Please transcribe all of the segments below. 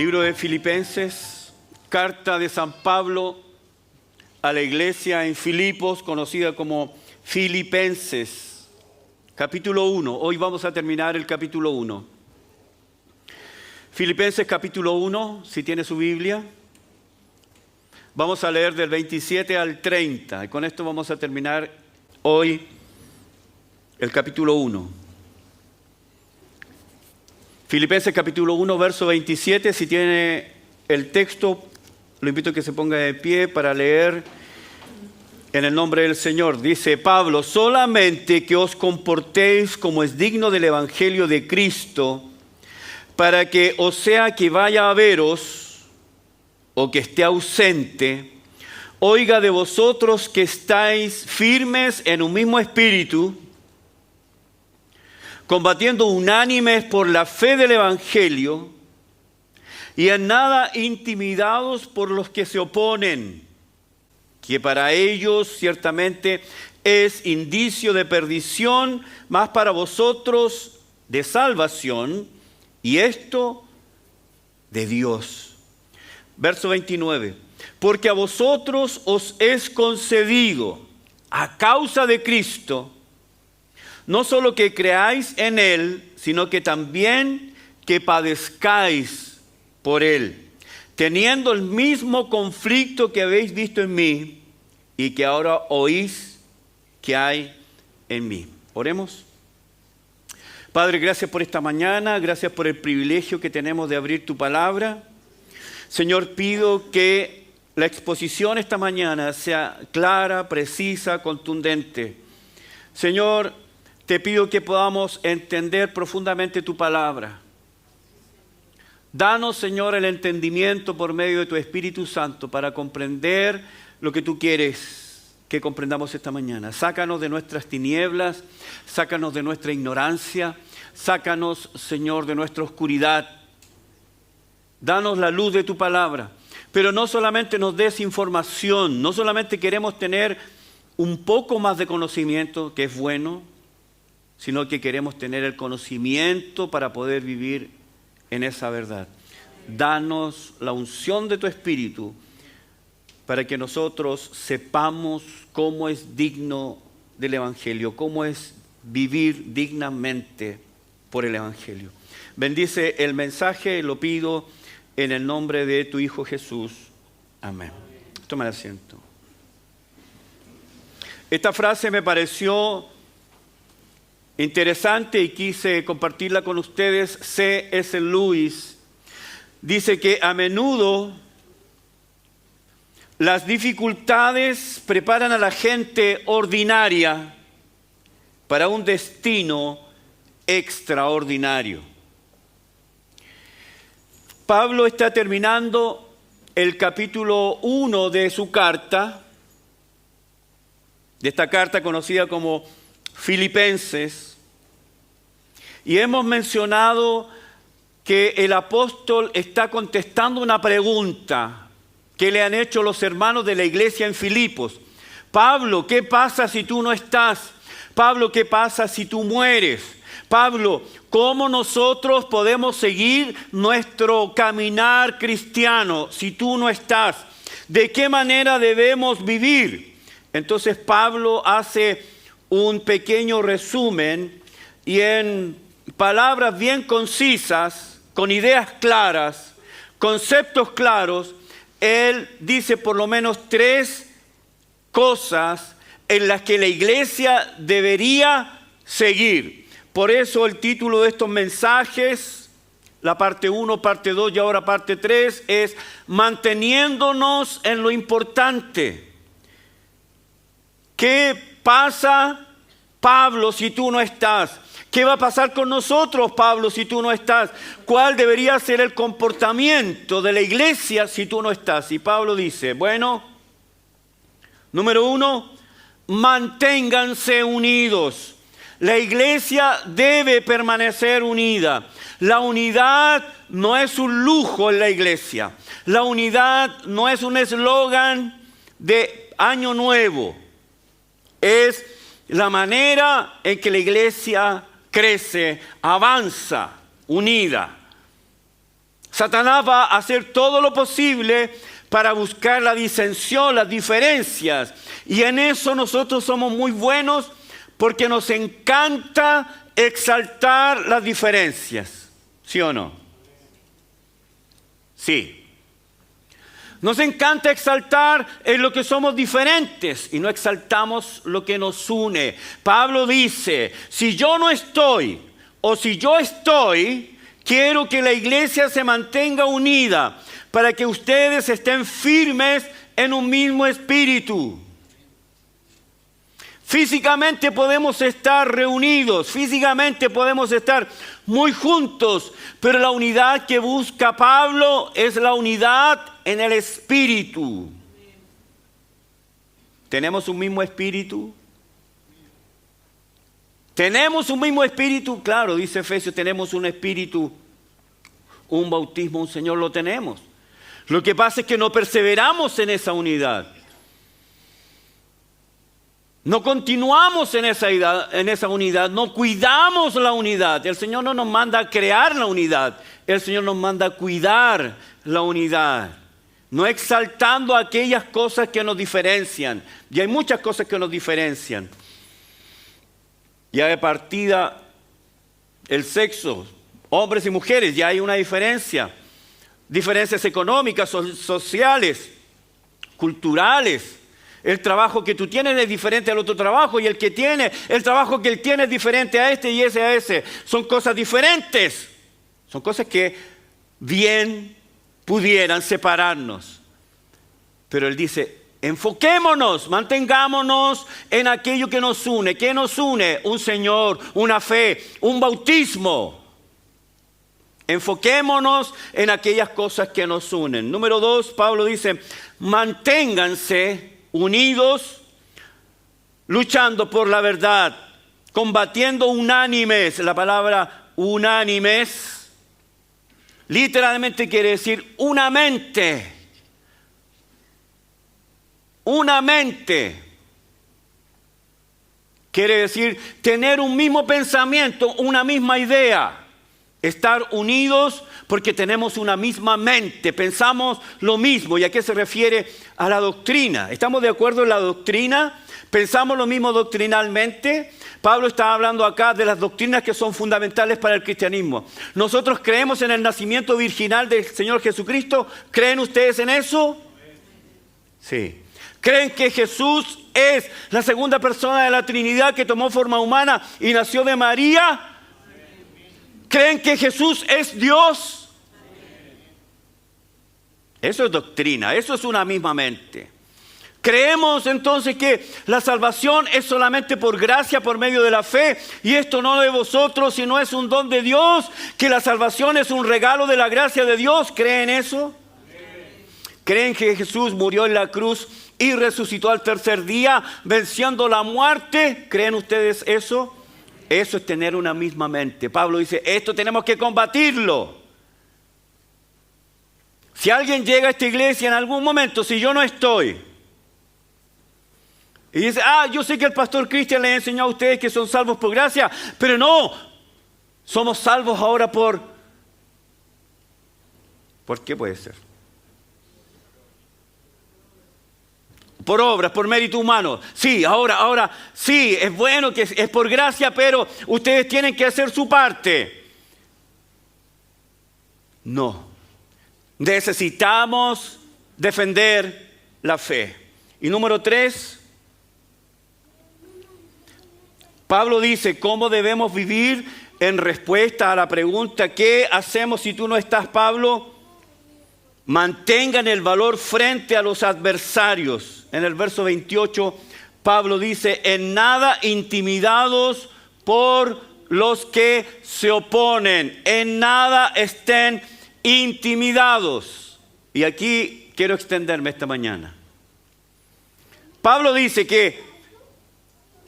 Libro de Filipenses, carta de San Pablo a la iglesia en Filipos, conocida como Filipenses, capítulo 1. Hoy vamos a terminar el capítulo 1. Filipenses capítulo 1, si tiene su Biblia. Vamos a leer del 27 al 30 y con esto vamos a terminar hoy el capítulo 1. Filipenses capítulo 1, verso 27, si tiene el texto, lo invito a que se ponga de pie para leer en el nombre del Señor. Dice Pablo: solamente que os comportéis como es digno del Evangelio de Cristo, para que, o sea que vaya a veros, o que esté ausente, oiga de vosotros que estáis firmes en un mismo espíritu, combatiendo unánimes por la fe del Evangelio, y en nada intimidados por los que se oponen, que para ellos ciertamente es indicio de perdición, mas para vosotros de salvación, y esto de Dios. Verso 29. Porque a vosotros os es concedido, a causa de Cristo, no solo que creáis en Él, sino que también que padezcáis por Él, teniendo el mismo conflicto que habéis visto en mí y que ahora oís que hay en mí. Oremos. Padre, gracias por esta mañana, gracias por el privilegio que tenemos de abrir tu palabra. Señor, pido que la exposición esta mañana sea clara, precisa, contundente. Señor, te pido que podamos entender profundamente tu palabra. Danos, Señor, el entendimiento por medio de tu Espíritu Santo para comprender lo que tú quieres que comprendamos esta mañana. Sácanos de nuestras tinieblas, sácanos de nuestra ignorancia, sácanos, Señor, de nuestra oscuridad. Danos la luz de tu palabra. Pero no solamente nos des información, no solamente queremos tener un poco más de conocimiento, que es bueno, sino que queremos tener el conocimiento para poder vivir en esa verdad. Danos la unción de tu Espíritu para que nosotros sepamos cómo es digno del Evangelio, cómo es vivir dignamente por el Evangelio. Bendice el mensaje, lo pido en el nombre de tu Hijo Jesús. Amén. Toma asiento. Esta frase me pareció interesante y quise compartirla con ustedes. C.S. Lewis dice que a menudo las dificultades preparan a la gente ordinaria para un destino extraordinario. Pablo está terminando el capítulo 1 de su carta, de esta carta conocida como Filipenses, y hemos mencionado que el apóstol está contestando una pregunta que le han hecho los hermanos de la iglesia en Filipos. Pablo, ¿qué pasa si tú no estás? Pablo, ¿qué pasa si tú mueres? Pablo, ¿cómo nosotros podemos seguir nuestro caminar cristiano si tú no estás? ¿De qué manera debemos vivir? Entonces Pablo hace un pequeño resumen y en palabras bien concisas, con ideas claras, conceptos claros, él dice por lo menos 3 cosas en las que la iglesia debería seguir. Por eso el título de estos mensajes, la parte 1, parte 2 y ahora parte 3, es manteniéndonos en lo importante. ¿Qué pasa, Pablo, si tú no estás? ¿Qué va a pasar con nosotros, Pablo, si tú no estás? ¿Cuál debería ser el comportamiento de la iglesia si tú no estás? Y Pablo dice, bueno, número 1, manténganse unidos. La iglesia debe permanecer unida. La unidad no es un lujo en la iglesia. La unidad no es un eslogan de año nuevo. Es la manera en que la iglesia crece, avanza, unida. Satanás va a hacer todo lo posible para buscar la disensión, las diferencias. Y en eso nosotros somos muy buenos porque nos encanta exaltar las diferencias. ¿Sí o no? Sí. Nos encanta exaltar en lo que somos diferentes y no exaltamos lo que nos une. Pablo dice, si yo no estoy o si yo estoy, quiero que la iglesia se mantenga unida para que ustedes estén firmes en un mismo espíritu. Físicamente podemos estar reunidos, físicamente podemos estar muy juntos, pero la unidad que busca Pablo es la unidad en el espíritu. ¿Tenemos un mismo espíritu? ¿Tenemos un mismo espíritu? Claro, dice Efesios, tenemos un espíritu, un bautismo, un Señor, lo tenemos. Lo que pasa es que no perseveramos en esa unidad. No continuamos en esa unidad, no cuidamos la unidad. El Señor no nos manda a crear la unidad, el Señor nos manda a cuidar la unidad. No exaltando aquellas cosas que nos diferencian. Y hay muchas cosas que nos diferencian. Ya de partida, el sexo, hombres y mujeres, ya hay una diferencia. Diferencias económicas, sociales, culturales. El trabajo que tú tienes es diferente al otro trabajo y el trabajo que él tiene es diferente a este y ese a ese. Son cosas diferentes. Son cosas que bien pudieran separarnos. Pero él dice, enfoquémonos, mantengámonos en aquello que nos une. ¿Qué nos une? Un Señor, una fe, un bautismo. Enfoquémonos en aquellas cosas que nos unen. Número 2, Pablo dice, manténganse unidos, luchando por la verdad, combatiendo unánimes. La palabra unánimes literalmente quiere decir una mente. Una mente. Quiere decir tener un mismo pensamiento, una misma idea. Estar unidos porque tenemos una misma mente, pensamos lo mismo. ¿Y a qué se refiere? A la doctrina. ¿Estamos de acuerdo en la doctrina? ¿Pensamos lo mismo doctrinalmente? Pablo está hablando acá de las doctrinas que son fundamentales para el cristianismo. Nosotros creemos en el nacimiento virginal del Señor Jesucristo. ¿Creen ustedes en eso? Sí. ¿Creen que Jesús es la segunda persona de la Trinidad que tomó forma humana y nació de María? ¿Creen que Jesús es Dios? Eso es doctrina, eso es una misma mente. Creemos entonces que la salvación es solamente por gracia, por medio de la fe, y esto no de vosotros, sino es un don de Dios, que la salvación es un regalo de la gracia de Dios. ¿Creen eso? ¿Creen que Jesús murió en la cruz y resucitó al tercer día, venciendo la muerte? ¿Creen ustedes eso? Eso es tener una misma mente. Pablo dice, esto tenemos que combatirlo. Si alguien llega a esta iglesia en algún momento, si yo no estoy, y dice, yo sé que el pastor Cristian les enseñó a ustedes que son salvos por gracia, pero no, somos salvos ahora ¿por qué puede ser? Por obras, por mérito humano. Sí, ahora, sí, es bueno que es por gracia, pero ustedes tienen que hacer su parte. No. Necesitamos defender la fe. Y número 3, Pablo dice, ¿cómo debemos vivir? En respuesta a la pregunta, ¿qué hacemos si tú no estás, Pablo? Mantengan el valor frente a los adversarios. En el verso 28, Pablo dice, en nada intimidados por los que se oponen. En nada estén intimidados. Y aquí quiero extenderme esta mañana. Pablo dice que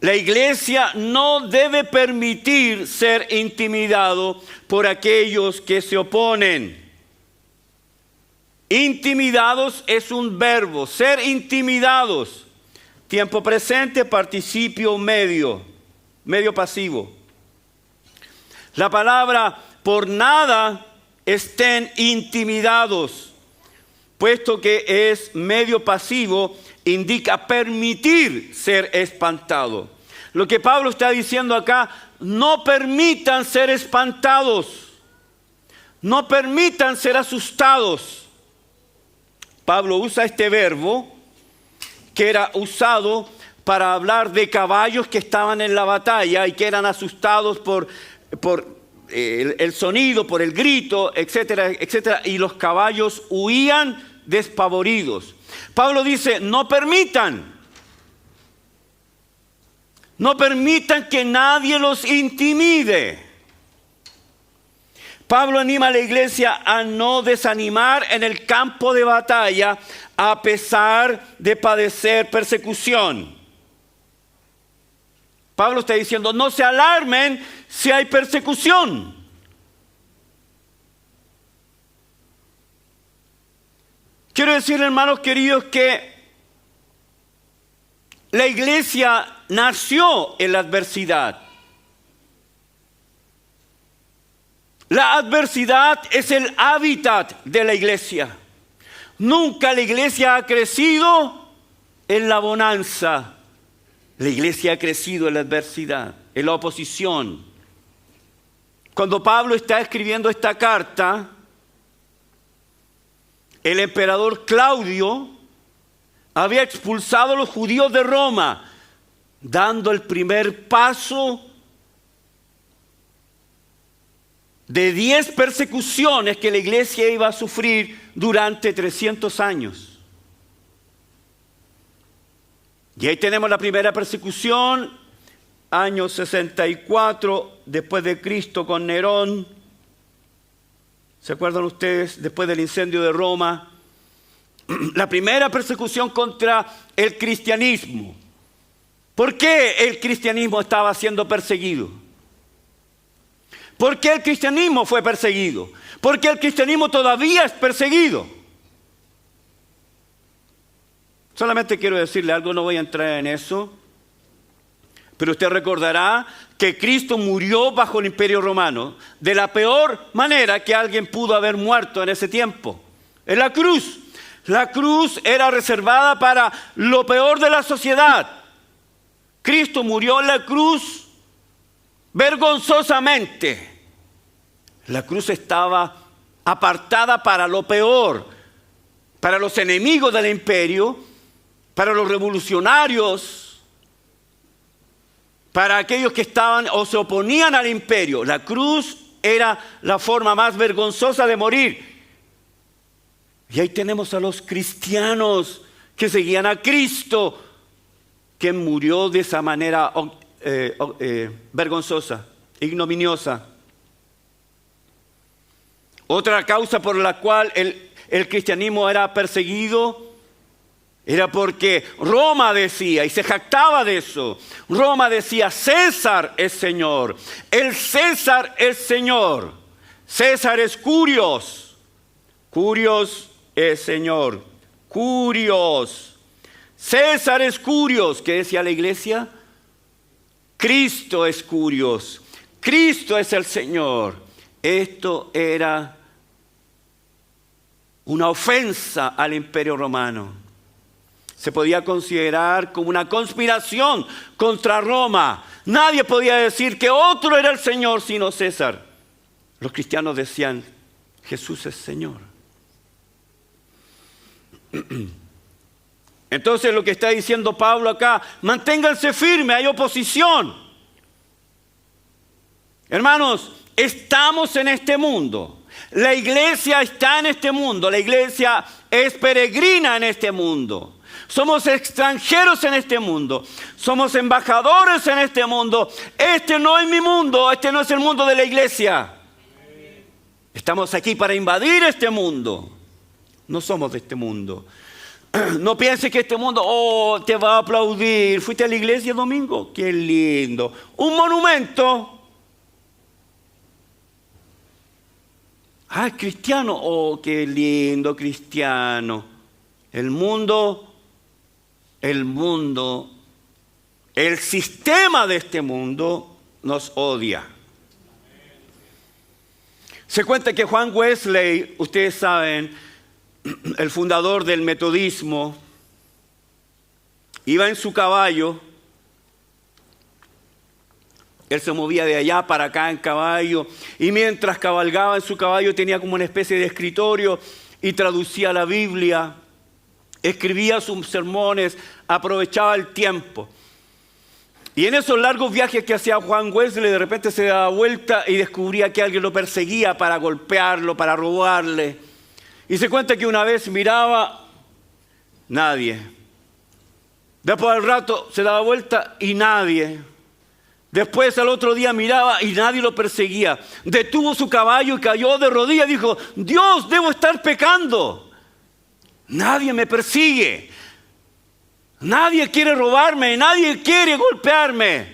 la iglesia no debe permitir ser intimidado por aquellos que se oponen. Intimidados es un verbo, ser intimidados. Tiempo presente, participio medio pasivo. La palabra por nada estén intimidados, puesto que es medio pasivo, indica permitir ser espantado. Lo que Pablo está diciendo acá, no permitan ser espantados, no permitan ser asustados. Pablo usa este verbo que era usado para hablar de caballos que estaban en la batalla y que eran asustados por el sonido, por el grito, etcétera, etcétera, y los caballos huían despavoridos. Pablo dice, no permitan que nadie los intimide. Pablo anima a la iglesia a no desanimar en el campo de batalla a pesar de padecer persecución. Pablo está diciendo, no se alarmen si hay persecución. Quiero decir, hermanos queridos, que la iglesia nació en la adversidad. La adversidad es el hábitat de la iglesia. Nunca la iglesia ha crecido en la bonanza. La iglesia ha crecido en la adversidad, en la oposición. Cuando Pablo está escribiendo esta carta, el emperador Claudio había expulsado a los judíos de Roma, dando el primer paso de 10 persecuciones que la iglesia iba a sufrir durante 300 años. Y ahí tenemos la primera persecución, año 64 después de Cristo con Nerón. ¿Se acuerdan ustedes? Después del incendio de Roma. La primera persecución contra el cristianismo. ¿Por qué el cristianismo estaba siendo perseguido? ¿Por qué el cristianismo fue perseguido? ¿Por qué el cristianismo todavía es perseguido? Solamente quiero decirle algo, no voy a entrar en eso, pero usted recordará que Cristo murió bajo el Imperio Romano de la peor manera que alguien pudo haber muerto en ese tiempo, en la cruz. La cruz era reservada para lo peor de la sociedad. Cristo murió en la cruz vergonzosamente. La cruz estaba apartada para lo peor, para los enemigos del imperio, para los revolucionarios, para aquellos que estaban o se oponían al imperio. La cruz era la forma más vergonzosa de morir. Y ahí tenemos a los cristianos que seguían a Cristo, que murió de esa manera vergonzosa, ignominiosa. Otra causa por la cual el cristianismo era perseguido era porque Roma decía, y se jactaba de eso, Roma decía, César es Señor, el César es Señor, César es Curios, Curios es Señor, Curios, César es Curios, ¿qué decía la iglesia? Cristo es Curios, Cristo es el Señor. Esto era una ofensa al Imperio Romano. Se podía considerar como una conspiración contra Roma. Nadie podía decir que otro era el Señor sino César. Los cristianos decían, Jesús es Señor. Entonces lo que está diciendo Pablo acá, manténganse firmes, hay oposición. Hermanos, estamos en este mundo. La iglesia está en este mundo. La iglesia es peregrina en este mundo. Somos extranjeros en este mundo. Somos embajadores en este mundo. Este no es mi mundo. Este no es el mundo de la iglesia. Estamos aquí para invadir este mundo. No somos de este mundo. No pienses que este mundo, te va a aplaudir. ¿Fuiste a la iglesia el domingo? ¡Qué lindo! Un monumento. Cristiano. ¡Qué lindo cristiano! El mundo, el sistema de este mundo nos odia. Se cuenta que Juan Wesley, ustedes saben, el fundador del metodismo, iba en su caballo. Él se movía de allá para acá en caballo, y mientras cabalgaba en su caballo tenía como una especie de escritorio y traducía la Biblia, escribía sus sermones, aprovechaba el tiempo. Y en esos largos viajes que hacía Juan Wesley, de repente se daba vuelta y descubría que alguien lo perseguía para golpearlo, para robarle. Y se cuenta que una vez miraba, nadie. Después al rato se daba vuelta y nadie. Después al otro día miraba y nadie lo perseguía. Detuvo su caballo y cayó de rodillas y dijo: Dios, debo estar pecando. Nadie me persigue. Nadie quiere robarme, nadie quiere golpearme.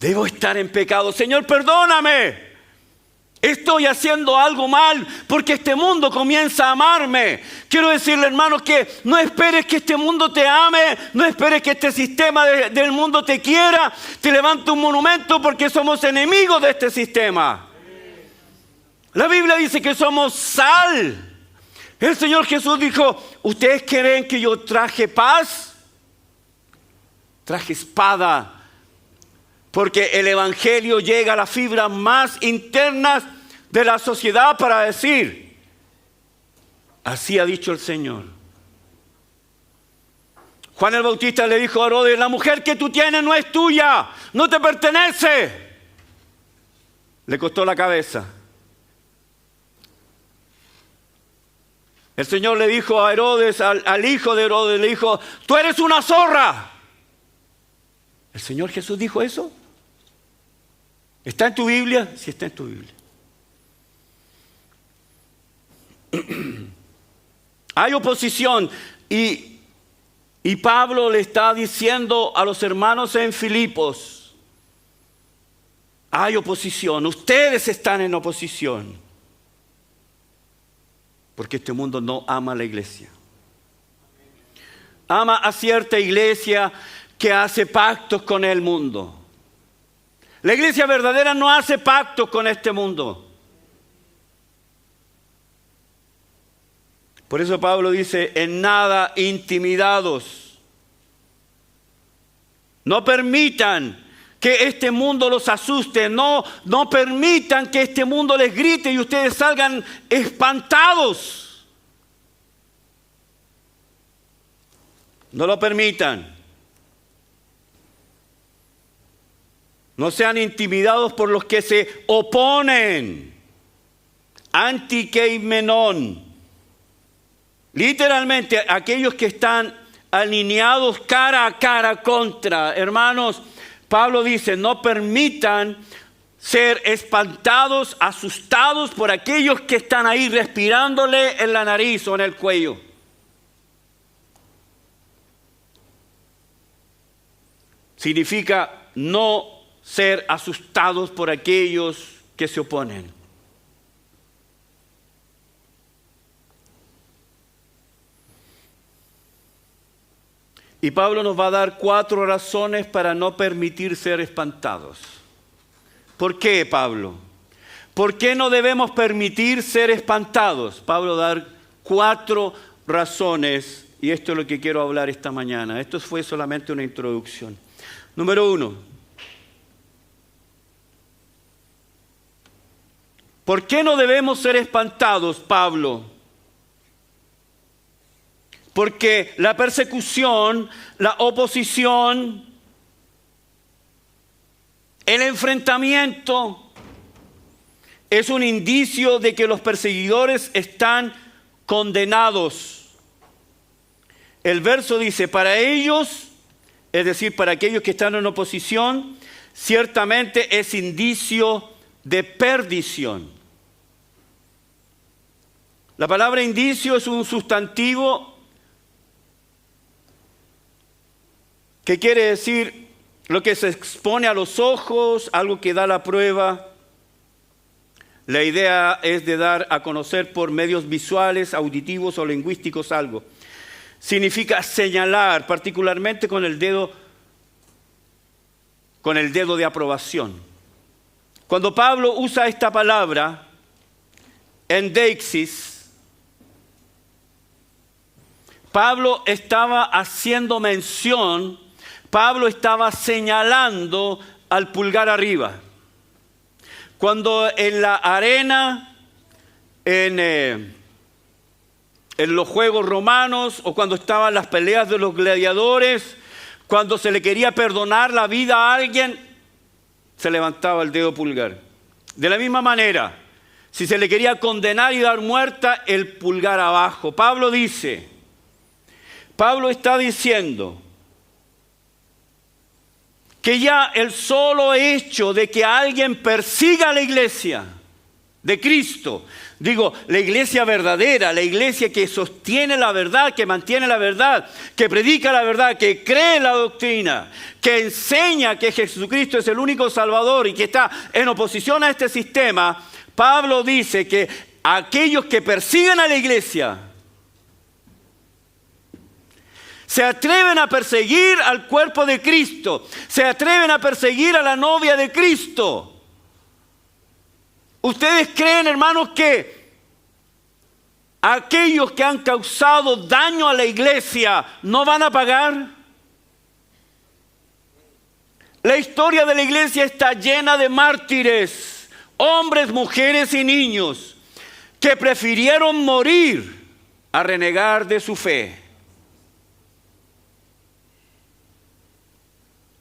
Debo estar en pecado. Señor, perdóname. Estoy haciendo algo mal porque este mundo comienza a amarme. Quiero decirle, hermanos, que no esperes que este mundo te ame, no esperes que este sistema del mundo te quiera, te levante un monumento, porque somos enemigos de este sistema. La Biblia dice que somos sal. El Señor Jesús dijo: ¿ustedes creen que yo traje paz? Traje espada. Porque el Evangelio llega a las fibras más internas de la sociedad para decir: así ha dicho el Señor. Juan el Bautista le dijo a Herodes: la mujer que tú tienes no es tuya, no te pertenece. Le costó la cabeza. El Señor le dijo a Herodes, al hijo de Herodes, le dijo: tú eres una zorra. ¿El Señor Jesús dijo eso? ¿Está en tu Biblia? Sí, está en tu Biblia. Hay oposición y Pablo le está diciendo a los hermanos en Filipos: hay oposición, ustedes están en oposición. Porque este mundo no ama a la iglesia. Ama a cierta iglesia que hace pactos con el mundo. La iglesia verdadera no hace pactos con este mundo. Por eso Pablo dice: en nada intimidados. No permitan que este mundo los asuste. No permitan que este mundo les grite y ustedes salgan espantados. No lo permitan. No sean intimidados por los que se oponen. Antikeimenon. Literalmente, aquellos que están alineados cara a cara contra. Hermanos, Pablo dice: no permitan ser espantados, asustados por aquellos que están ahí respirándole en la nariz o en el cuello. Significa no ser asustados por aquellos que se oponen. Y Pablo nos va a dar 4 razones para no permitir ser espantados. ¿Por qué, Pablo? ¿Por qué no debemos permitir ser espantados? Pablo va a dar 4 razones, y esto es lo que quiero hablar esta mañana. Esto fue solamente una introducción. Número 1. ¿Por qué no debemos ser espantados, Pablo? Porque la persecución, la oposición, el enfrentamiento es un indicio de que los perseguidores están condenados. El verso dice: para ellos, es decir, para aquellos que están en oposición, ciertamente es indicio de perdición. La palabra indicio es un sustantivo que quiere decir lo que se expone a los ojos, algo que da la prueba. La idea es de dar a conocer por medios visuales, auditivos o lingüísticos algo. Significa señalar, particularmente con el dedo de aprobación. Cuando Pablo usa esta palabra, endeixis, Pablo estaba haciendo mención, Pablo estaba señalando al pulgar arriba. Cuando en la arena, en los juegos romanos, o cuando estaban las peleas de los gladiadores, cuando se le quería perdonar la vida a alguien, se levantaba el dedo pulgar. De la misma manera, si se le quería condenar y dar muerta, el pulgar abajo. Pablo está diciendo que ya el solo hecho de que alguien persiga a la iglesia de Cristo, digo, la iglesia verdadera, la iglesia que sostiene la verdad, que mantiene la verdad, que predica la verdad, que cree en la doctrina, que enseña que Jesucristo es el único Salvador y que está en oposición a este sistema, Pablo dice que aquellos que persiguen a la iglesia se atreven a perseguir al cuerpo de Cristo, se atreven a perseguir a la novia de Cristo. ¿Ustedes creen, hermanos, que aquellos que han causado daño a la iglesia no van a pagar? La historia de la iglesia está llena de mártires, hombres, mujeres y niños, que prefirieron morir a renegar de su fe.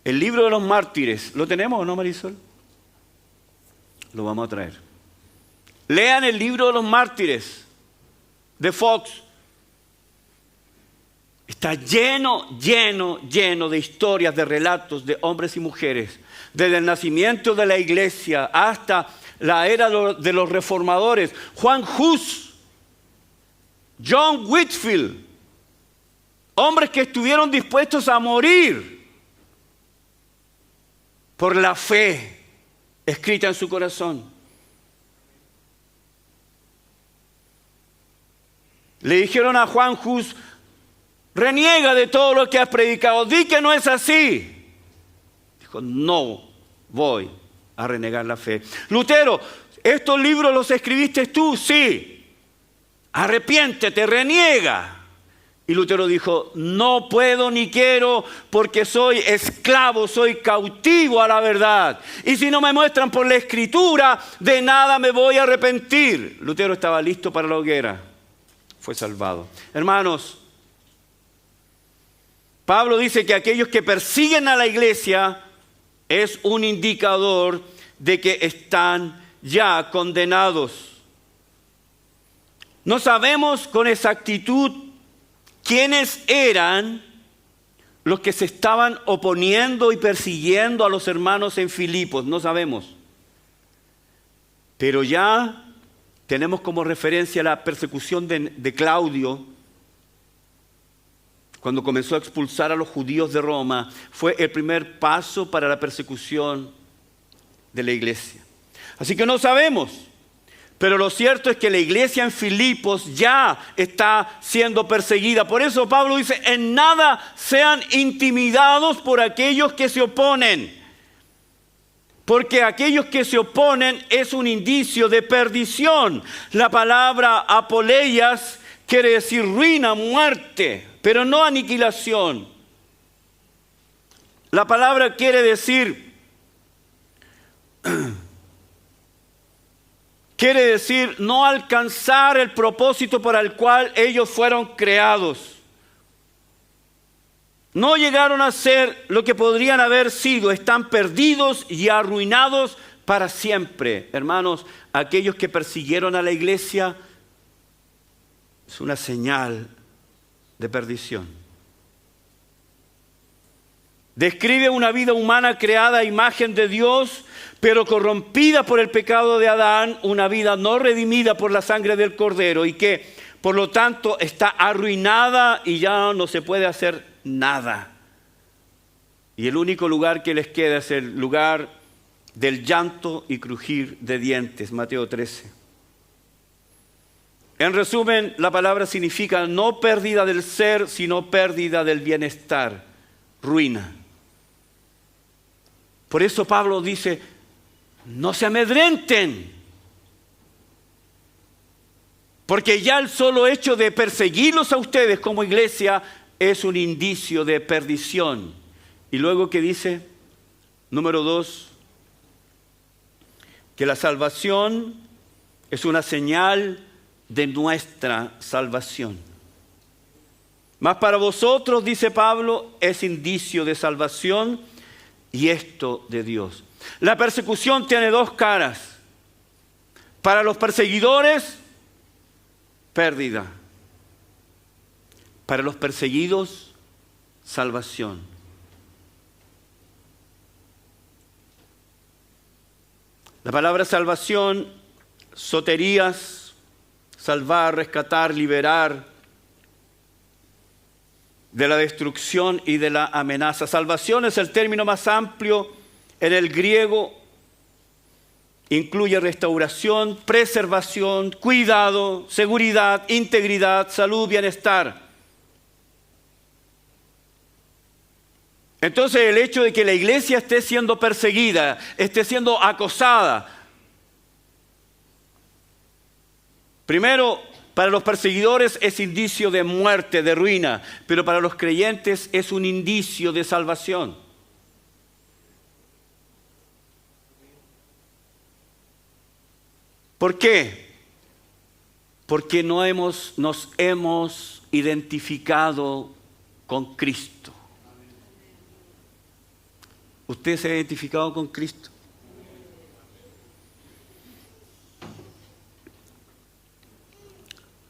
El libro de los mártires, ¿lo tenemos o no, Marisol? Lo vamos a traer. Lean el libro de los mártires de Fox. Está lleno de historias, de relatos de hombres y mujeres, desde el nacimiento de la iglesia hasta la era de los reformadores. Juan Hus, John Whitfield, hombres que estuvieron dispuestos a morir por la fe escrita en su corazón. Le dijeron a Juan Hus: reniega de todo lo que has predicado, di que no es así. Dijo: no voy a renegar la fe. Lutero: ¿estos libros los escribiste tú? Sí. Arrepiéntete, reniega. Y Lutero dijo: no puedo ni quiero, porque soy esclavo, soy cautivo a la verdad. Y si no me muestran por la Escritura, de nada me voy a arrepentir. Lutero estaba listo para la hoguera. Fue salvado. Hermanos, Pablo dice que aquellos que persiguen a la iglesia es un indicador de que están ya condenados. No sabemos con exactitud quiénes eran los que se estaban oponiendo y persiguiendo a los hermanos en Filipos. No sabemos. Pero ya tenemos como referencia la persecución de Claudio, cuando comenzó a expulsar a los judíos de Roma. Fue el primer paso para la persecución de la iglesia. Así que no sabemos. Pero lo cierto es que la iglesia en Filipos ya está siendo perseguida. Por eso Pablo dice: en nada sean intimidados por aquellos que se oponen. Porque aquellos que se oponen es un indicio de perdición. La palabra apoleias quiere decir ruina, muerte, pero no aniquilación. La palabra quiere decir no alcanzar el propósito para el cual ellos fueron creados. No llegaron a ser lo que podrían haber sido. Están perdidos y arruinados para siempre. Hermanos, aquellos que persiguieron a la iglesia es una señal de perdición. Describe una vida humana creada a imagen de Dios, pero corrompida por el pecado de Adán, una vida no redimida por la sangre del Cordero y que, por lo tanto, está arruinada y ya no se puede hacer nada. Y el único lugar que les queda es el lugar del llanto y crujir de dientes. Mateo 13. En resumen, la palabra significa no pérdida del ser, sino pérdida del bienestar, ruina. Por eso Pablo dice: no se amedrenten, porque ya el solo hecho de perseguirlos a ustedes como iglesia es un indicio de perdición. Y luego que dice, número 2, que la salvación es una señal de nuestra salvación. Mas para vosotros, dice Pablo, es indicio de salvación y esto de Dios. La persecución tiene dos caras. Para los perseguidores, pérdida. Para los perseguidos, salvación. La palabra salvación, soterías, salvar, rescatar, liberar de la destrucción y de la amenaza. Salvación es el término más amplio en el griego. Incluye restauración, preservación, cuidado, seguridad, integridad, salud, bienestar. Entonces el hecho de que la iglesia esté siendo perseguida, esté siendo acosada, primero, para los perseguidores es indicio de muerte, de ruina, pero para los creyentes es un indicio de salvación. ¿Por qué? Porque nos hemos identificado con Cristo. ¿Usted se ha identificado con Cristo?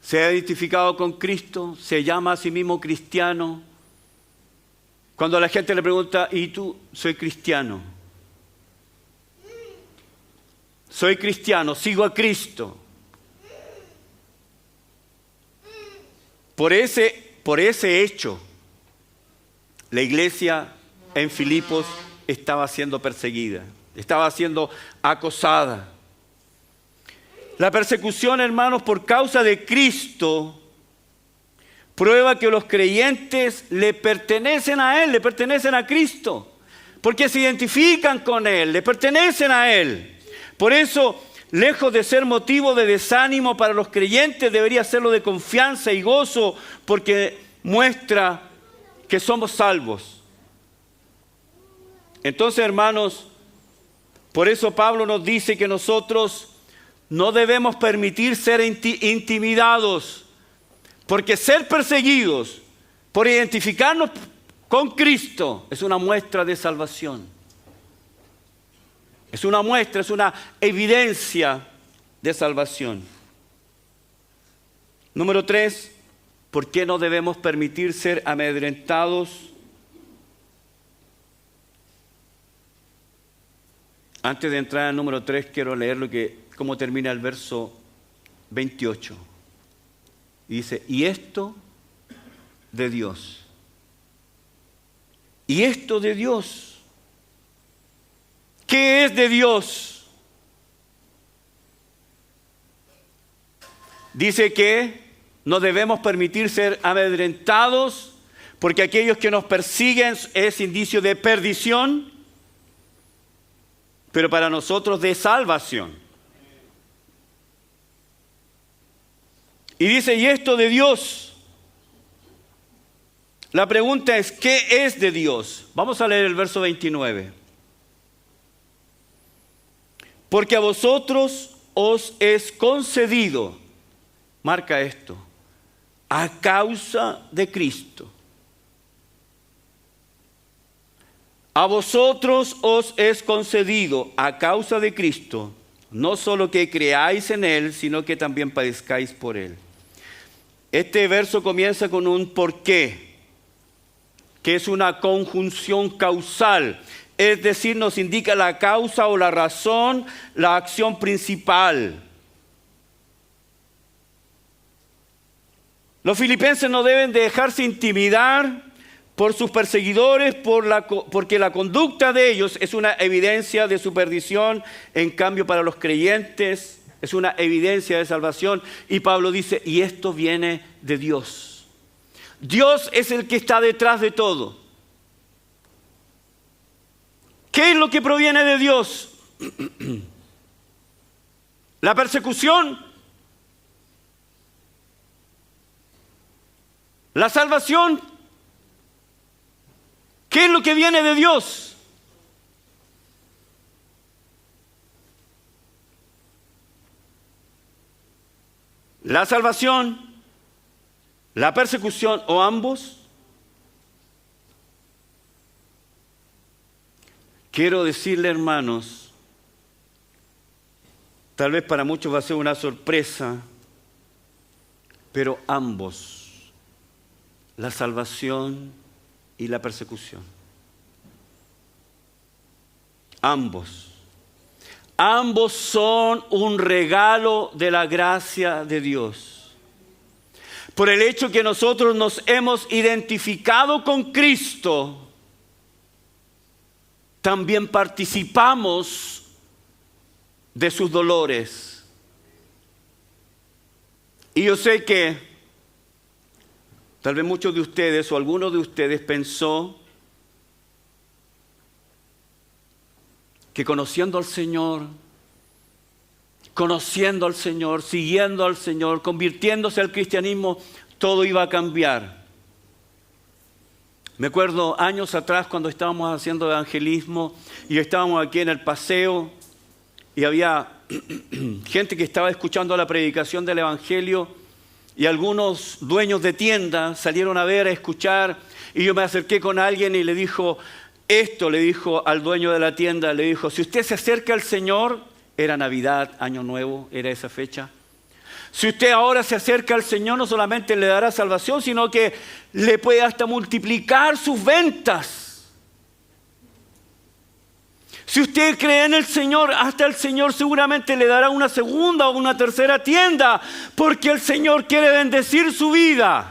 Se ha identificado con Cristo, se llama a sí mismo cristiano. Cuando a la gente le pregunta, ¿y tú? Soy cristiano. Soy cristiano, sigo a Cristo. Por ese hecho, la iglesia en Filipos estaba siendo perseguida, estaba siendo acosada. La persecución, hermanos, por causa de Cristo, prueba que los creyentes le pertenecen a Él, le pertenecen a Cristo, porque se identifican con Él, le pertenecen a Él. Por eso, lejos de ser motivo de desánimo para los creyentes, debería serlo de confianza y gozo, porque muestra que somos salvos. Entonces, hermanos, por eso Pablo nos dice que nosotros no debemos permitir ser intimidados, porque ser perseguidos por identificarnos con Cristo es una muestra de salvación. Es una muestra, es una evidencia de salvación. Número 3, ¿por qué no debemos permitir ser amedrentados? Antes de entrar al número 3, quiero leer cómo termina el verso 28. Y dice, y esto de Dios. Y esto de Dios. ¿Qué es de Dios? Dice que no debemos permitir ser amedrentados, porque aquellos que nos persiguen es indicio de perdición, pero para nosotros de salvación. Y dice, y esto de Dios. La pregunta es, ¿qué es de Dios? Vamos a leer el verso 29. Porque a vosotros os es concedido, marca esto, a causa de Cristo. A vosotros os es concedido a causa de Cristo, no solo que creáis en Él, sino que también padezcáis por Él. Este verso comienza con un por qué, que es una conjunción causal. Es decir, nos indica la causa o la razón, la acción principal. Los filipenses no deben dejarse intimidar por sus perseguidores, porque la conducta de ellos es una evidencia de su perdición. En cambio, para los creyentes es una evidencia de salvación. Y Pablo dice, y esto viene de Dios. Dios es el que está detrás de todo. ¿Qué es lo que proviene de Dios? La persecución, la salvación. ¿Qué es lo que viene de Dios? La salvación, la persecución o ambos. Quiero decirle, hermanos, tal vez para muchos va a ser una sorpresa, pero ambos, la salvación y la persecución, ambos son un regalo de la gracia de Dios. Por el hecho que nosotros nos hemos identificado con Cristo, también participamos de sus dolores. Y yo sé que tal vez muchos de ustedes o algunos de ustedes pensó que conociendo al Señor, siguiendo al Señor, convirtiéndose al cristianismo, todo iba a cambiar. Me acuerdo años atrás cuando estábamos haciendo evangelismo y estábamos aquí en el paseo y había gente que estaba escuchando la predicación del evangelio y algunos dueños de tiendas salieron a ver, a escuchar, y yo me acerqué con alguien y le dijo al dueño de la tienda, le dijo: si usted se acerca al Señor, era Navidad, Año Nuevo, era esa fecha. Si usted ahora se acerca al Señor, no solamente le dará salvación, sino que le puede hasta multiplicar sus ventas. Si usted cree en el Señor, hasta el Señor seguramente le dará una segunda o una tercera tienda, porque el Señor quiere bendecir su vida.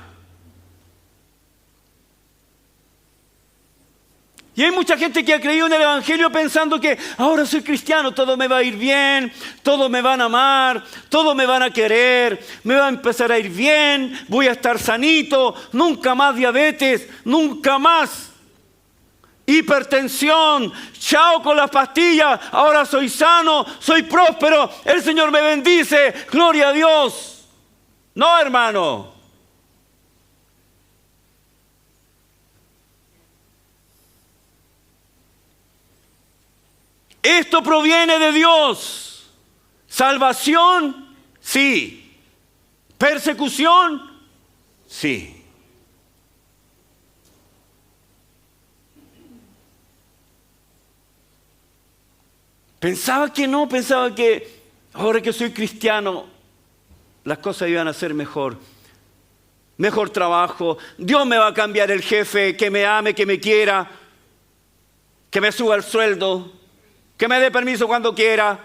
Y hay mucha gente que ha creído en el Evangelio pensando que ahora soy cristiano, todo me va a ir bien, todos me van a amar, todos me van a querer, me va a empezar a ir bien, voy a estar sanito, nunca más diabetes, nunca más hipertensión, chao con las pastillas, ahora soy sano, soy próspero, el Señor me bendice, gloria a Dios. No, hermano. Esto proviene de Dios. Salvación, sí. Persecución, sí. Pensaba que ahora que soy cristiano, las cosas iban a ser mejor. Mejor trabajo, Dios me va a cambiar el jefe, que me ame, que me quiera, que me suba el sueldo, que me dé permiso cuando quiera.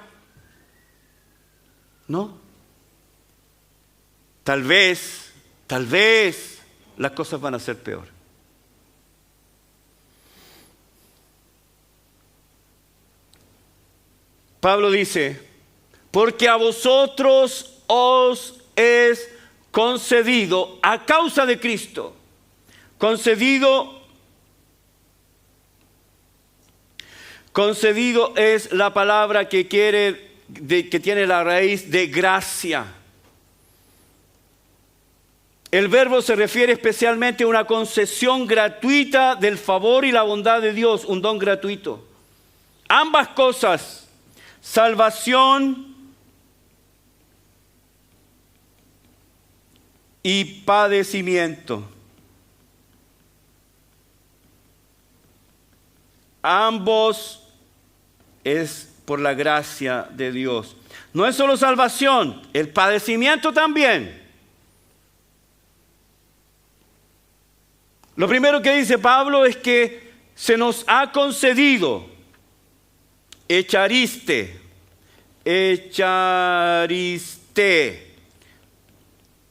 No. Tal vez las cosas van a ser peor. Pablo dice: porque a vosotros os es concedido a causa de Cristo. Concedido es la palabra que tiene la raíz de gracia. El verbo se refiere especialmente a una concesión gratuita del favor y la bondad de Dios, un don gratuito. Ambas cosas, salvación y padecimiento. Ambos es por la gracia de Dios. No es solo salvación, el padecimiento también. Lo primero que dice Pablo es que se nos ha concedido echariste.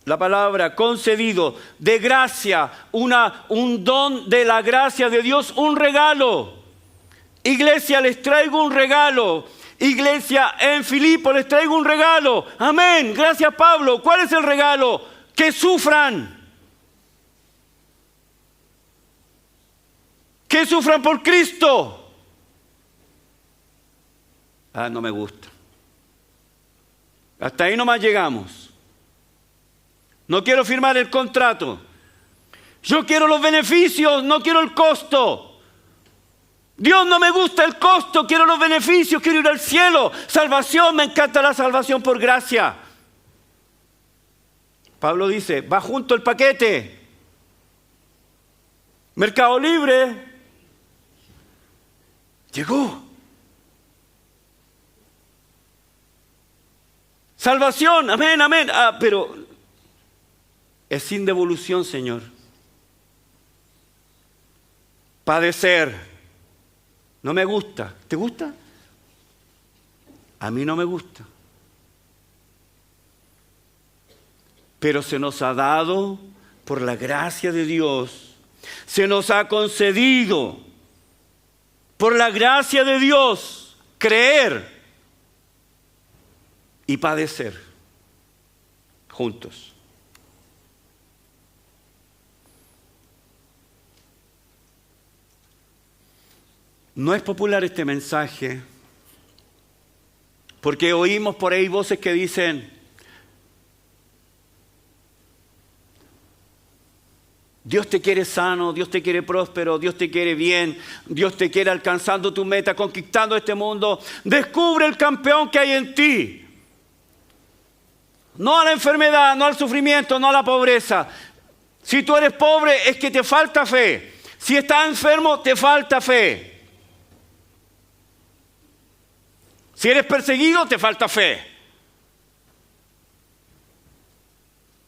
La palabra concedido, de gracia, un don de la gracia de Dios, un regalo. Iglesia, les traigo un regalo. Iglesia en Filipo, les traigo un regalo. Amén. Gracias, Pablo. ¿Cuál es el regalo? Que sufran. Que sufran por Cristo. no me gusta. Hasta ahí nomás llegamos. No quiero firmar el contrato. Yo quiero los beneficios, no quiero el costo. Dios, no me gusta el costo, quiero los beneficios, quiero ir al cielo. Salvación, me encanta la salvación por gracia. Pablo dice, va junto el paquete. Mercado Libre llegó. Salvación, amén, amén. Pero es sin devolución, Señor. Padecer. No me gusta. ¿Te gusta? A mí no me gusta. Pero se nos ha dado, por la gracia de Dios, se nos ha concedido, por la gracia de Dios, creer y padecer juntos. No es popular este mensaje, porque oímos por ahí voces que dicen, Dios te quiere sano, Dios te quiere próspero, Dios te quiere bien, Dios te quiere alcanzando tu meta, conquistando este mundo. Descubre el campeón que hay en ti. No a la enfermedad, no al sufrimiento, no a la pobreza. Si tú eres pobre es que te falta fe. Si estás enfermo, te falta fe. Si eres perseguido, te falta fe.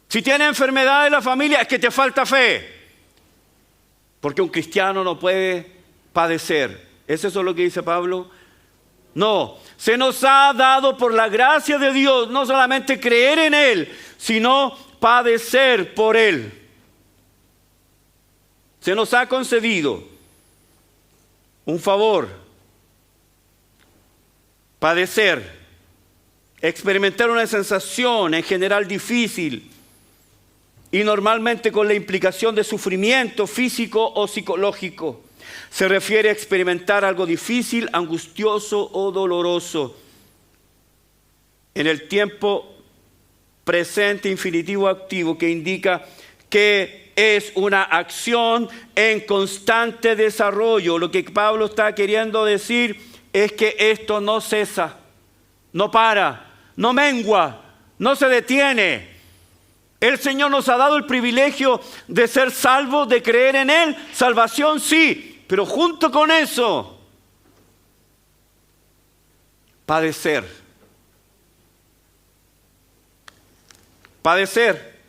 Si tienes enfermedad en la familia, es que te falta fe. Porque un cristiano no puede padecer. ¿Es eso lo que dice Pablo? No, se nos ha dado por la gracia de Dios no solamente creer en Él, sino padecer por Él. Se nos ha concedido un favor, padecer, experimentar una sensación en general difícil y normalmente con la implicación de sufrimiento físico o psicológico. Se refiere a experimentar algo difícil, angustioso o doloroso. En el tiempo presente infinitivo activo que indica que es una acción en constante desarrollo. Lo que Pablo está queriendo decir es que esto no cesa, no para, no mengua, no se detiene. El Señor nos ha dado el privilegio de ser salvos, de creer en Él. Salvación sí, pero junto con eso, padecer. Padecer.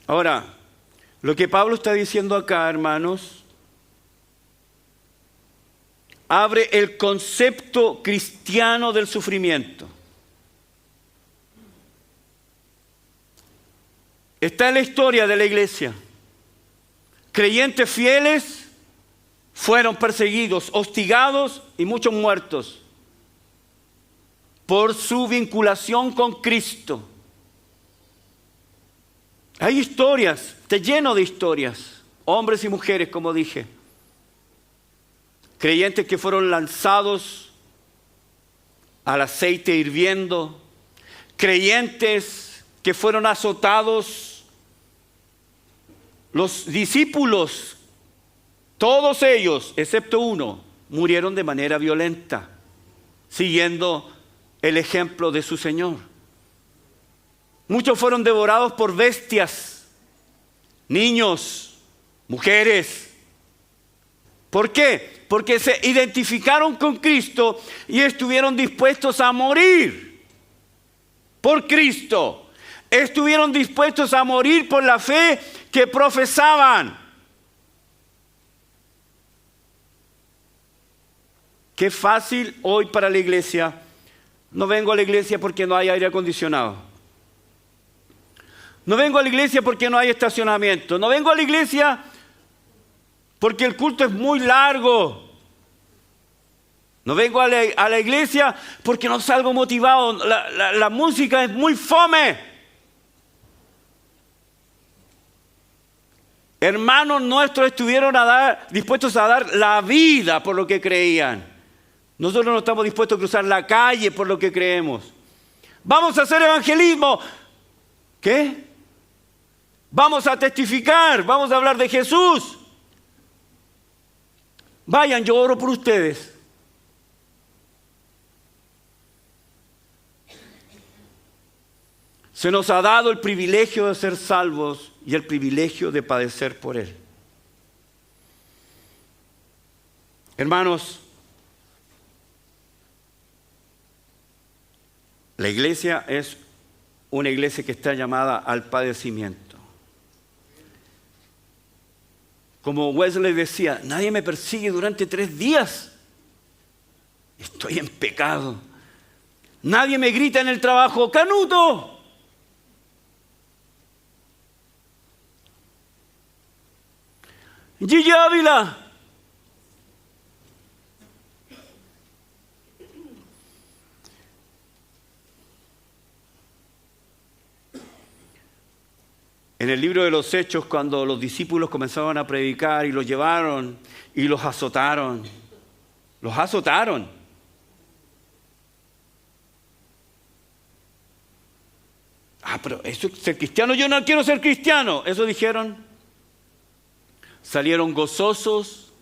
Ahora, lo que Pablo está diciendo acá, hermanos, abre el concepto cristiano del sufrimiento. Está en la historia de la iglesia. Creyentes fieles fueron perseguidos, hostigados y muchos muertos por su vinculación con Cristo. Hay historias, está lleno de historias, hombres y mujeres, como dije. Creyentes que fueron lanzados al aceite hirviendo, creyentes que fueron azotados, los discípulos, todos ellos, excepto uno, murieron de manera violenta, siguiendo el ejemplo de su Señor. Muchos fueron devorados por bestias, niños, mujeres. ¿Por qué? Porque se identificaron con Cristo y estuvieron dispuestos a morir por Cristo. Estuvieron dispuestos a morir por la fe que profesaban. Qué fácil hoy para la iglesia. No vengo a la iglesia porque no hay aire acondicionado. No vengo a la iglesia porque no hay estacionamiento. No vengo a la iglesia porque el culto es muy largo. No vengo a la iglesia porque no salgo motivado. La música es muy fome. Hermanos nuestros estuvieron dispuestos a dar la vida por lo que creían. Nosotros no estamos dispuestos a cruzar la calle por lo que creemos. Vamos a hacer evangelismo. ¿Qué? Vamos a testificar, vamos a hablar de Jesús. Vayan, yo oro por ustedes. Se nos ha dado el privilegio de ser salvos y el privilegio de padecer por Él. Hermanos, la iglesia es una iglesia que está llamada al padecimiento. Como Wesley decía, nadie me persigue durante 3 días. Estoy en pecado. Nadie me grita en el trabajo, ¡Canuto! Gigi Ávila. En el libro de los Hechos, cuando los discípulos comenzaban a predicar y los llevaron y los azotaron. Los azotaron. Pero eso es ser cristiano. Yo no quiero ser cristiano. Eso dijeron. Salieron gozosos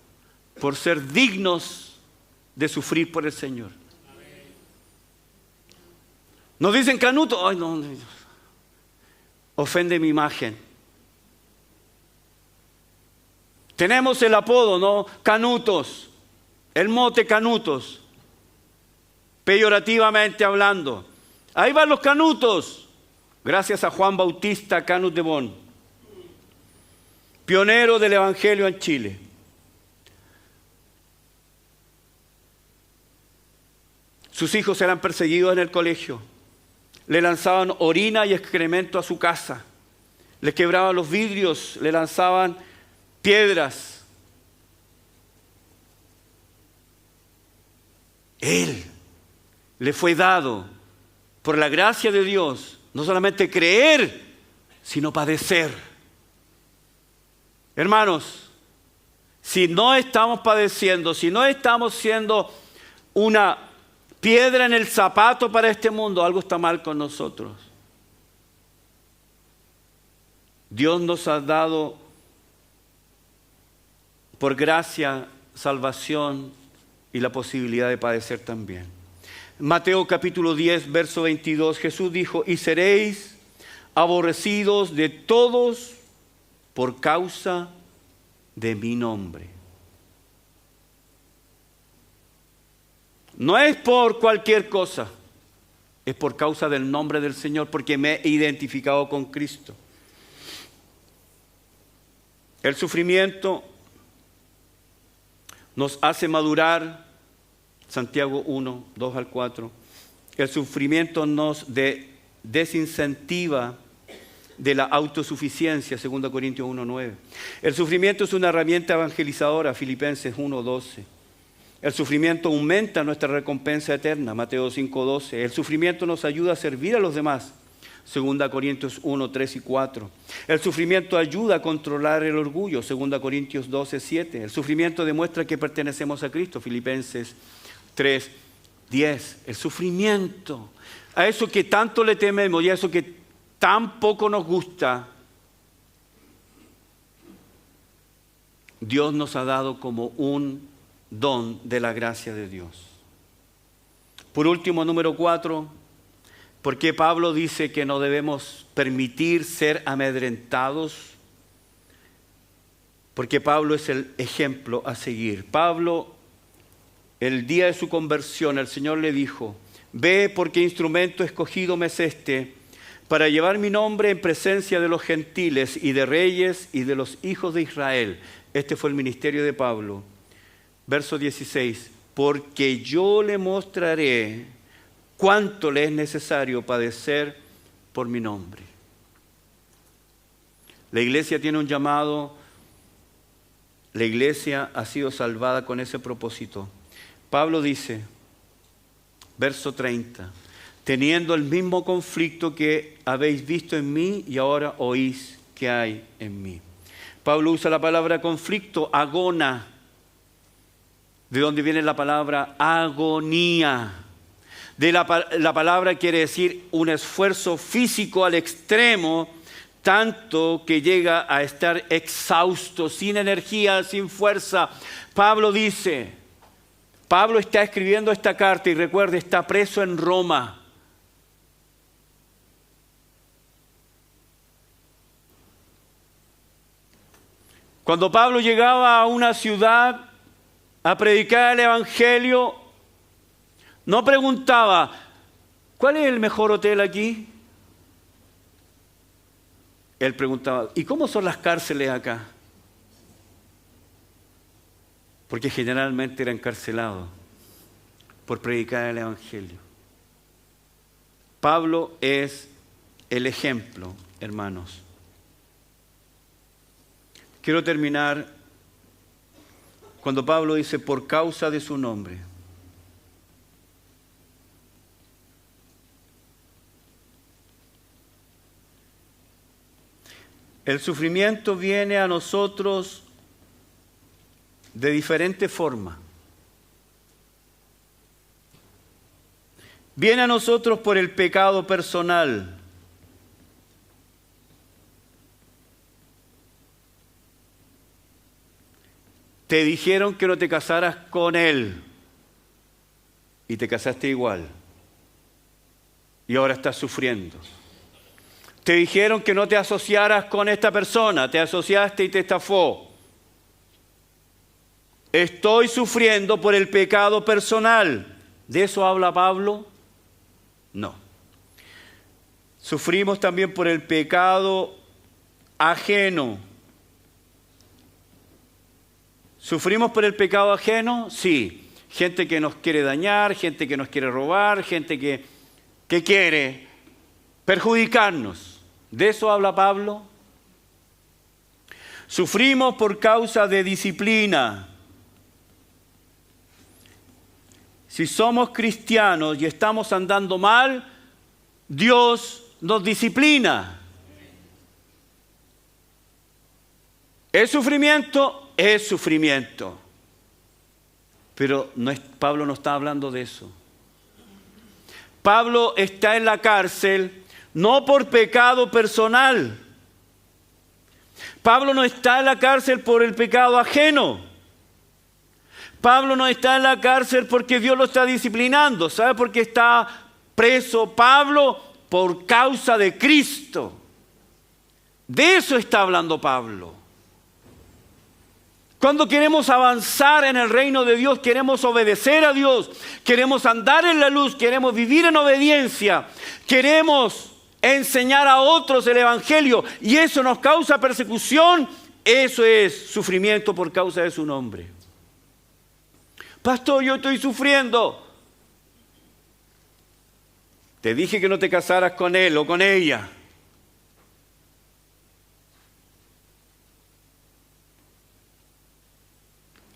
por ser dignos de sufrir por el Señor. Nos dicen Canuto. Ay, no. Ofende mi imagen. Tenemos el apodo, ¿no? Canutos. El mote Canutos. Peyorativamente hablando. Ahí van los canutos. Gracias a Juan Bautista Canut de Bon, pionero del Evangelio en Chile. Sus hijos eran perseguidos en el colegio. Le lanzaban orina y excremento a su casa. Le quebraban los vidrios, le lanzaban piedras. Él le fue dado, por la gracia de Dios, no solamente creer, sino padecer. Hermanos, si no estamos padeciendo, si no estamos siendo una piedra en el zapato para este mundo, algo está mal con nosotros. Dios nos ha dado por gracia salvación y la posibilidad de padecer también. Mateo capítulo 10, verso 22, Jesús dijo: y seréis aborrecidos de todos por causa de mi nombre. No es por cualquier cosa, es por causa del nombre del Señor, porque me he identificado con Cristo. El sufrimiento nos hace madurar, Santiago 1, 2 al 4. El sufrimiento nos desincentiva de la autosuficiencia, 2 Corintios 1, 9. El sufrimiento es una herramienta evangelizadora, Filipenses 1, 12. El sufrimiento aumenta nuestra recompensa eterna, Mateo 5, 12. El sufrimiento nos ayuda a servir a los demás, 2 Corintios 1, 3 y 4. El sufrimiento ayuda a controlar el orgullo, 2 Corintios 12, 7. El sufrimiento demuestra que pertenecemos a Cristo, Filipenses 3, 10. El sufrimiento, a eso que tanto le tememos y a eso que tan poco nos gusta, Dios nos ha dado como un don de la gracia de Dios. Por último, número 4, ¿por qué Pablo dice que no debemos permitir ser amedrentados? Porque Pablo es el ejemplo a seguir. Pablo, el día de su conversión, el Señor le dijo: ve, porque instrumento escogido me es este, para llevar mi nombre en presencia de los gentiles y de reyes y de los hijos de Israel. Este fue el ministerio de Pablo. Verso 16, porque yo le mostraré cuánto le es necesario padecer por mi nombre. La iglesia tiene un llamado, la iglesia ha sido salvada con ese propósito. Pablo dice, verso 30, teniendo el mismo conflicto que habéis visto en mí y ahora oís que hay en mí. Pablo usa la palabra conflicto, agona, de donde viene la palabra agonía. La palabra quiere decir un esfuerzo físico al extremo, tanto que llega a estar exhausto, sin energía, sin fuerza. Pablo está escribiendo esta carta y recuerde, está preso en Roma. Cuando Pablo llegaba a una ciudad a predicar el Evangelio, no preguntaba, ¿cuál es el mejor hotel aquí? Él preguntaba, ¿y cómo son las cárceles acá? Porque generalmente era encarcelado por predicar el Evangelio. Pablo es el ejemplo, hermanos. Quiero terminar cuando Pablo dice, por causa de su nombre. El sufrimiento viene a nosotros de diferente forma. Viene a nosotros por el pecado personal. Te dijeron que no te casaras con él y te casaste igual. Y ahora estás sufriendo. Te dijeron que no te asociaras con esta persona, te asociaste y te estafó. Estoy sufriendo por el pecado personal. ¿De eso habla Pablo? No. Sufrimos también por el pecado ajeno. ¿Sufrimos por el pecado ajeno? Sí. Gente que nos quiere dañar, gente que nos quiere robar, gente que quiere perjudicarnos. ¿De eso habla Pablo? Sufrimos por causa de disciplina. Si somos cristianos y estamos andando mal, Dios nos disciplina. ¿Es sufrimiento? Es sufrimiento. Pero Pablo no está hablando de eso. Pablo está en la cárcel no por pecado personal. Pablo no está en la cárcel por el pecado ajeno. Pablo no está en la cárcel porque Dios lo está disciplinando. ¿Sabe por qué está preso Pablo? Por causa de Cristo. De eso está hablando Pablo. Cuando queremos avanzar en el reino de Dios, queremos obedecer a Dios, queremos andar en la luz, queremos vivir en obediencia, queremos enseñar a otros el Evangelio y eso nos causa persecución, eso es sufrimiento por causa de su nombre. Pastor, yo estoy sufriendo. Te dije que no te casaras con él o con ella.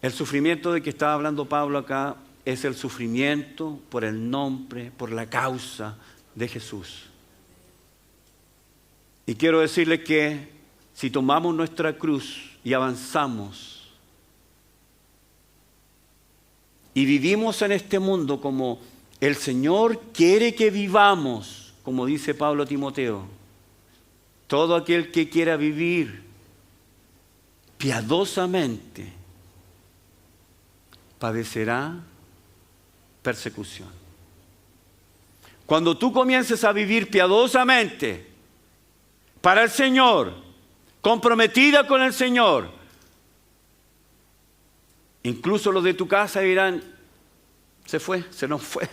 El sufrimiento de que está hablando Pablo acá es el sufrimiento por el nombre, por la causa de Jesús. Y quiero decirle que si tomamos nuestra cruz y avanzamos y vivimos en este mundo como el Señor quiere que vivamos, como dice Pablo a Timoteo, todo aquel que quiera vivir piadosamente padecerá persecución. Cuando tú comiences a vivir piadosamente para el Señor, comprometida con el Señor, incluso los de tu casa dirán, se fue, se nos fue,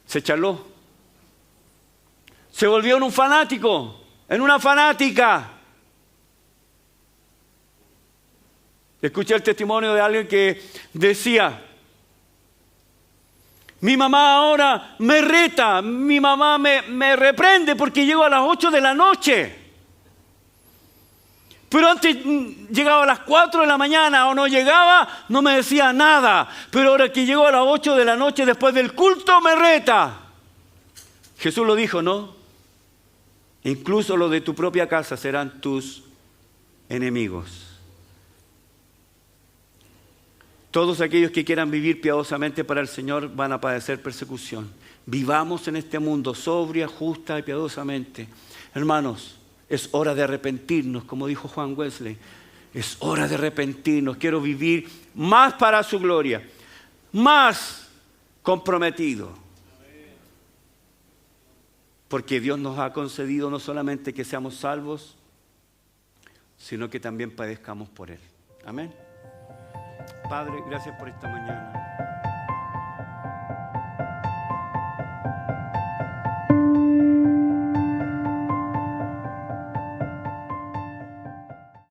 se chaló, se volvió en un fanático, en una fanática. Escuché el testimonio de alguien que decía, mi mamá ahora me reta, mi mamá me reprende porque llego a las 8 de la noche. Pero antes llegaba a las 4 de la mañana o no llegaba, no me decía nada. Pero ahora que llego a las 8 de la noche después del culto me reta. Jesús lo dijo, ¿no? Incluso los de tu propia casa serán tus enemigos. Todos aquellos que quieran vivir piadosamente para el Señor van a padecer persecución. Vivamos en este mundo sobria, justa y piadosamente. Hermanos, es hora de arrepentirnos, como dijo Juan Wesley. Es hora de arrepentirnos. Quiero vivir más para su gloria, más comprometido. Porque Dios nos ha concedido no solamente que seamos salvos, sino que también padezcamos por Él. Amén. Padre, gracias por esta mañana.